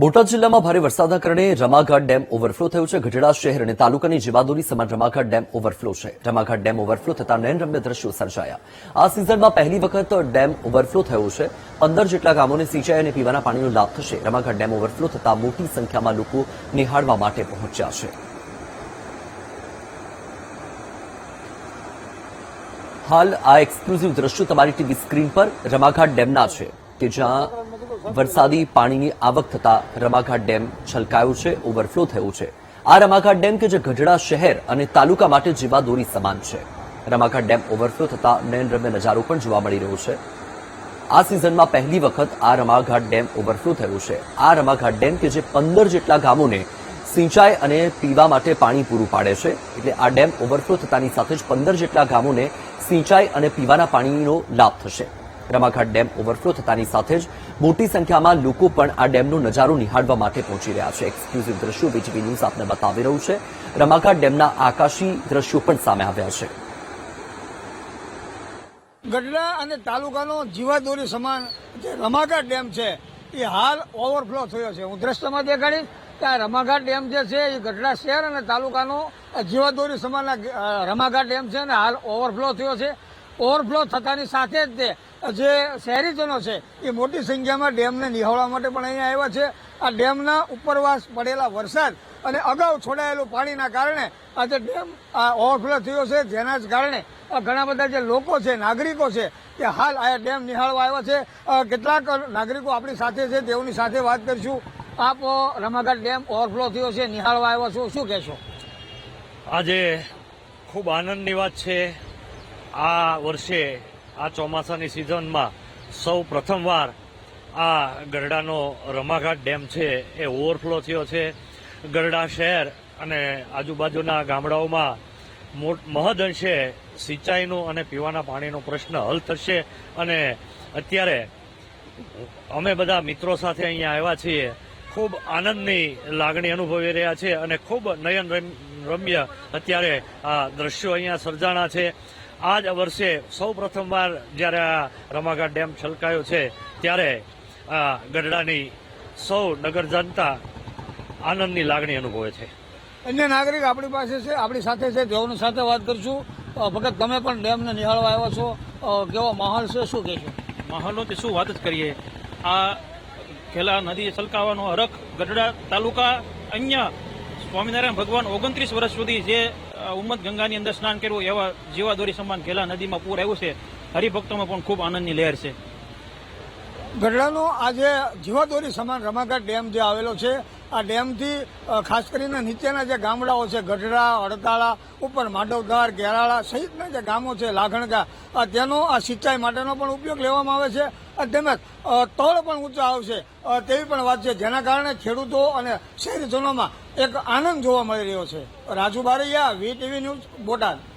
બોટાદ જિલ્લામાં ભારે વરસાદના કારણે રમાઘાટ ડેમ ઓવરફ્લો થયો છે। ગઢડા શહેર અને તાલુકાની જીવાદોરી સમાન રમાઘાટ ડેમ ઓવરફ્લો છે। રમાઘાટ ડેમ ઓવરફ્લો થતા નયનરમ્ય દ્રશ્યો સર્જાયા। આ સિઝનમાં પહેલી વખત ડેમ ઓવરફ્લો થયો છે। 15 જેટલા ગામોને સિંચાઈ અને પીવાના પાણીનો લાભ થશે। રમાઘાટ ડેમ ઓવરફ્લો થતા મોટી સંખ્યામાં લોકો નિહાળવા માટે પહોંચ્યા છે। હાલ આ એક્સક્લુઝિવ દ્રશ્યો તમારી ટીવી સ્ક્રીન પર રમાઘાટ ડેમના છે કે જ્યાં વરસાદી પાણીની આવક થતા રમાઘાટ ડેમ છલકાયો છે, ઓવરફ્લો થયો છે। આ રમાઘાટ ડેમ કે જે ગઢડા શહેર અને તાલુકા માટે જીવાદોરી સમાન છે। રમાઘાટ ડેમ ઓવરફ્લો થતા નયનરમ્ય નજારો પણ જોવા મળી રહ્યો છે। આ સિઝનમાં પહેલી વખત આ રમાઘાટ ડેમ ઓવરફ્લો થયો છે। આ રમાઘાટ ડેમ કે જે 15 જેટલા ગામોને સિંચાઈ અને પીવા માટે પાણી પૂરું પાડે છે। એટલે આ ડેમ ઓવરફ્લો થતાની સાથે જ 15 જેટલા ગામોને સિંચાઈ અને પીવાના પાણીનો લાભ થશે। રમાઘાટ ડેમ ઓવરફ્લો થતાની સાથે જ મોટી સંખ્યામાં લોકો પણ આ ડેમનો નજારો નિહાળવા માટે પહોંચી રહ્યા છે। એક્સક્લુઝિવ દ્રશ્યો બીજીવી ન્યૂઝ આપને બતાવી રહ્યું છે। રમાઘાટ ડેમના આકાશી દ્રશ્યો પણ સામે આવ્યા છે। ગઢડા અને તાલુકાનો જીવાદોરી સમાન જે રમાઘાટ ડેમ છે એ હાલ ઓવરફ્લો થયો છે। હું દ્રશ્યમાં દેખાડીશ કે આ રમાઘાટ ડેમ જે છે એ ગઢડા શહેર અને તાલુકાનો જીવાદોરી સમાનના રમાઘાટ ડેમ છે અને હાલ ઓવરફ્લો થયો છે। ઓવરફ્લો થતાની સાથે જ તે જે શહેરીજનો છે એ મોટી સંખ્યામાં ડેમને નિહાળવા માટે પણ અહીંયા આવ્યા છે। આ ડેમના ઉપરવાસ પડેલા વરસાદ અને અગાઉ છોડાયેલું પાણીના કારણે આ જે ડેમ ઓવરફ્લો થયો છે, જેના જ કારણે ઘણા બધા જે લોકો છે, નાગરિકો છે તે હાલ આ ડેમ નિહાળવા આવ્યા છે। કેટલાક નાગરિકો આપણી સાથે છે, તેઓની સાથે વાત કરીશું। આપ રમાઘાટ ડેમ ઓવરફ્લો થયો છે, નિહાળવા આવ્યા છો, શું કહેશો? આજે ખૂબ આનંદની વાત છે। આ વર્ષે આ ચોમાસાની સિઝનમાં સૌ પ્રથમવાર આ ગઢડાનો રમાઘાટ ડેમ છે એ ઓવરફ્લો થયો છે। ગઢડા શહેર અને આજુબાજુના ગામડાઓમાં મહદઅંશે સિંચાઈનો અને પીવાના પાણીનો પ્રશ્ન હલ થશે। અને અત્યારે અમે બધા મિત્રો સાથે અહીંયા આવ્યા છીએ, ખૂબ આનંદની લાગણી અનુભવી રહ્યા છે અને ખૂબ નયનરમ્ય અત્યારે આ દ્રશ્યો અહીંયા સર્જાણા છે। આ જ વર્ષે સૌ પ્રથમવાર જ્યારે આ રમાઘાટ ડેમ છલકાયો છે ત્યારે આ ગઢડાની સૌ નગર જનતા આનંદની લાગણી અનુભવે છે। અન્ય નાગરિક આપણી પાસે છે, આપણી સાથે છે, તેઓની સાથે વાત કરીશું। ભગત, તમે પણ ડેમને નિહાળવા આવ્યા છો, કેવો માહોલ છે, શું કહેશો? માહોલનો તે શું વાત જ કરીએ। આ ખેલા નદી છલકાવાનો હરખ ગઢડા તાલુકા અહીંયા સ્વામિનારાયણ ભગવાન 29 વર્ષ સુધી જે ઉમ્મત ગંગાની અંદર સ્નાન કર્યું એવા જીવાદોરી સમાન ખેલા નદીમાં પૂર આવ્યું છે। હરિભક્તોમાં પણ ખૂબ આનંદની લહેર છે। ગઢડાનો આજે જીવાદોરી સમાન રમાઘાટ ડેમ જે આવેલો છે, આ ડેમથી ખાસ કરીને નીચેના જે ગામડાઓ છે, ગઢડા, અડતાળા, ઉપર માંડવધાર, ગેરાળા સહિતના જે ગામો છે, લાખણકા, તેનો આ સિંચાઈ માટેનો પણ ઉપયોગ લેવામાં આવે છે। તેમજ તળ પણ ઊંચા આવશે તેવી પણ વાત છે, જેના કારણે ખેડૂતો અને શહેરીજનોમાં એક આનંદ જોવા મળી રહ્યો છે। Raju Baraiya, VTV news, Botad.